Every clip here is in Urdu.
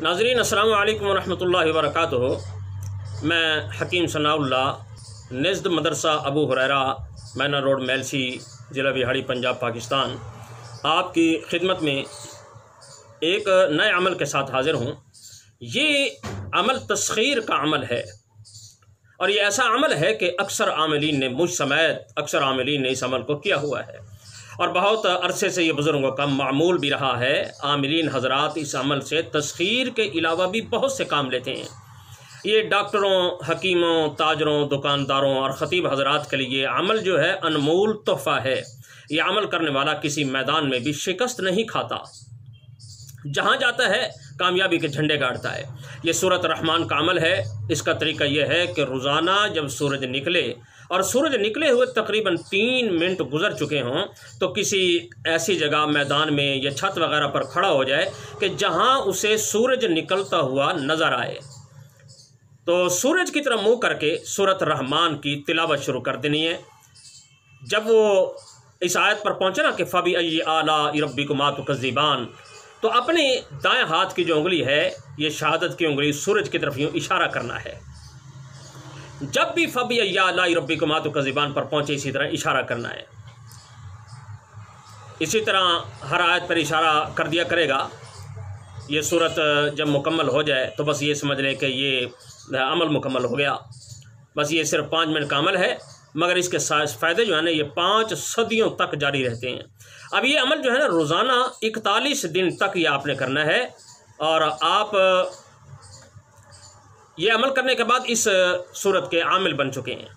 ناظرین السلام علیکم ورحمۃ اللہ وبرکاتہ۔ میں حکیم ثناءاللہ نزد مدرسہ ابو ہریرہ مینا روڈ میلسی ضلع بہاڑی پنجاب پاکستان آپ کی خدمت میں ایک نئے عمل کے ساتھ حاضر ہوں۔ یہ عمل تسخیر کا عمل ہے اور یہ ایسا عمل ہے کہ اکثر عاملین نے مجھ سمیت اکثر عاملین نے اس عمل کو کیا ہوا ہے اور بہت عرصے سے یہ بزرگوں کا معمول بھی رہا ہے۔ عاملین حضرات اس عمل سے تسخیر کے علاوہ بھی بہت سے کام لیتے ہیں۔ یہ ڈاکٹروں، حکیموں، تاجروں، دکانداروں اور خطیب حضرات کے لیے عمل جو ہے انمول تحفہ ہے۔ یہ عمل کرنے والا کسی میدان میں بھی شکست نہیں کھاتا، جہاں جاتا ہے کامیابی کے جھنڈے گاڑتا ہے۔ یہ سورۃ الرحمن کا عمل ہے۔ اس کا طریقہ یہ ہے کہ روزانہ جب سورج نکلے اور سورج نکلے ہوئے تقریباً 3 منٹ گزر چکے ہوں تو کسی ایسی جگہ میدان میں یا چھت وغیرہ پر کھڑا ہو جائے کہ جہاں اسے سورج نکلتا ہوا نظر آئے، تو سورج کی طرف منہ کر کے سورۃ الرحمن کی تلاوت شروع کر دینی ہے۔ جب وہ اس آیت پر پہنچے نا کہ فَبِأَيِّ آلَاءِ رَبِّكُمَا تُكَذِّبَانِ، تو اپنے دائیں ہاتھ کی جو انگلی ہے، یہ شہادت کی انگلی، سورج کی طرف یوں اشارہ کرنا ہے۔ جب بھی فَبِأَيِّ آلَاءِ رَبِّكُمَا تُكَذِّبَانِ پر پہنچے اسی طرح اشارہ کرنا ہے۔ اسی طرح ہر آیت پر اشارہ کر دیا کرے گا۔ یہ صورت جب مکمل ہو جائے تو بس یہ سمجھ لیں کہ یہ عمل مکمل ہو گیا۔ بس یہ صرف 5 منٹ کا عمل ہے، مگر اس کے فائدے جو ہیں نا یہ 5 صدیوں تک جاری رہتے ہیں۔ اب یہ عمل جو ہے نا روزانہ 41 دن تک یہ آپ نے کرنا ہے، اور آپ یہ عمل کرنے کے بعد اس صورت کے عامل بن چکے ہیں،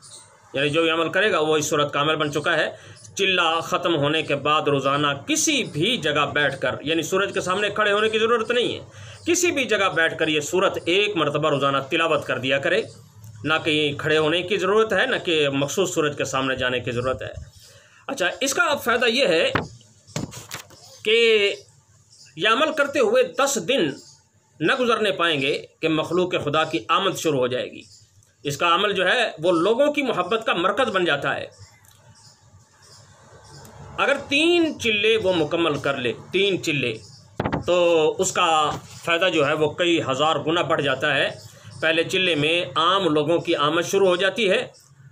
یعنی جو یہ عمل کرے گا وہ اس صورت کا عامل بن چکا ہے۔ چلہ ختم ہونے کے بعد روزانہ کسی بھی جگہ بیٹھ کر، یعنی سورج کے سامنے کھڑے ہونے کی ضرورت نہیں ہے، کسی بھی جگہ بیٹھ کر یہ صورت 1 مرتبہ روزانہ تلاوت کر دیا کرے۔ نہ کہ کھڑے ہونے کی ضرورت ہے، نہ کہ مخصوص سورج کے سامنے جانے کی ضرورت ہے۔ اچھا، اس کا فائدہ یہ ہے کہ یہ عمل کرتے ہوئے 10 دن نہ گزرنے پائیں گے کہ مخلوق خدا کی آمد شروع ہو جائے گی۔ اس کا عمل جو ہے وہ لوگوں کی محبت کا مرکز بن جاتا ہے۔ اگر 3 چلے وہ مکمل کر لے، 3 چلے، تو اس کا فائدہ جو ہے وہ کئی ہزار گنا بڑھ جاتا ہے۔ پہلے چلے میں عام لوگوں کی آمد شروع ہو جاتی ہے،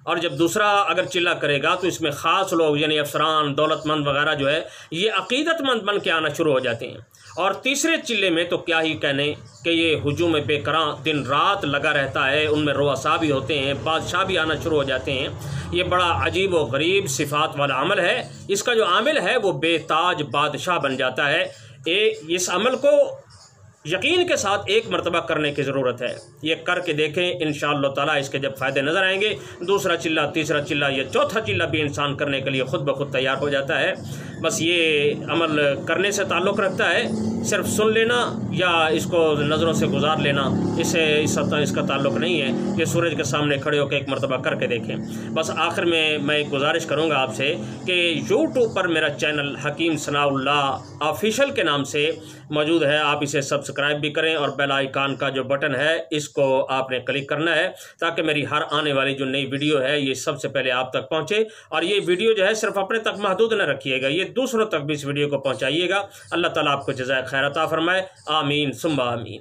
اور جب دوسرا اگر چلہ کرے گا تو اس میں خاص لوگ یعنی افسران، دولت مند وغیرہ جو ہے یہ عقیدت مند بن کے آنا شروع ہو جاتے ہیں۔ اور تیسرے چلے میں تو کیا ہی کہنے کہ یہ ہجوم بے کراں دن رات لگا رہتا ہے، ان میں رؤسا بھی ہوتے ہیں، بادشاہ بھی آنا شروع ہو جاتے ہیں۔ یہ بڑا عجیب و غریب صفات والا عمل ہے۔ اس کا جو عامل ہے وہ بے تاج بادشاہ بن جاتا ہے۔ اس عمل کو یقین کے ساتھ 1 مرتبہ کرنے کی ضرورت ہے۔ یہ کر کے دیکھیں، انشاءاللہ تعالیٰ اس کے جب فائدے نظر آئیں گے، دوسرا چلہ، تیسرا چلہ یا چوتھا چلہ بھی انسان کرنے کے لیے خود بخود تیار ہو جاتا ہے۔ بس یہ عمل کرنے سے تعلق رکھتا ہے، صرف سن لینا یا اس کو نظروں سے گزار لینا اس کا تعلق نہیں ہے۔ یہ سورج کے سامنے کھڑے ہو کے 1 مرتبہ کر کے دیکھیں۔ بس آخر میں ایک گزارش کروں گا آپ سے کہ یوٹیوب پر میرا چینل حکیم ثناءاللہ آفیشیل کے نام سے موجود ہے، آپ اسے سبسکرائب بھی کریں، اور بیل آئیکن کا جو بٹن ہے اس کو آپ نے کلک کرنا ہے تاکہ میری ہر آنے والی جو نئی ویڈیو ہے یہ سب سے پہلے آپ تک پہنچے۔ اور یہ ویڈیو جو ہے صرف اپنے تک محدود نہ رکھیے گا، یہ دوسروں تک بھی اس ویڈیو کو پہنچائیے گا۔ اللہ تعالیٰ آپ کو جزائے خیر عطا فرمائے، آمین ثم آمین۔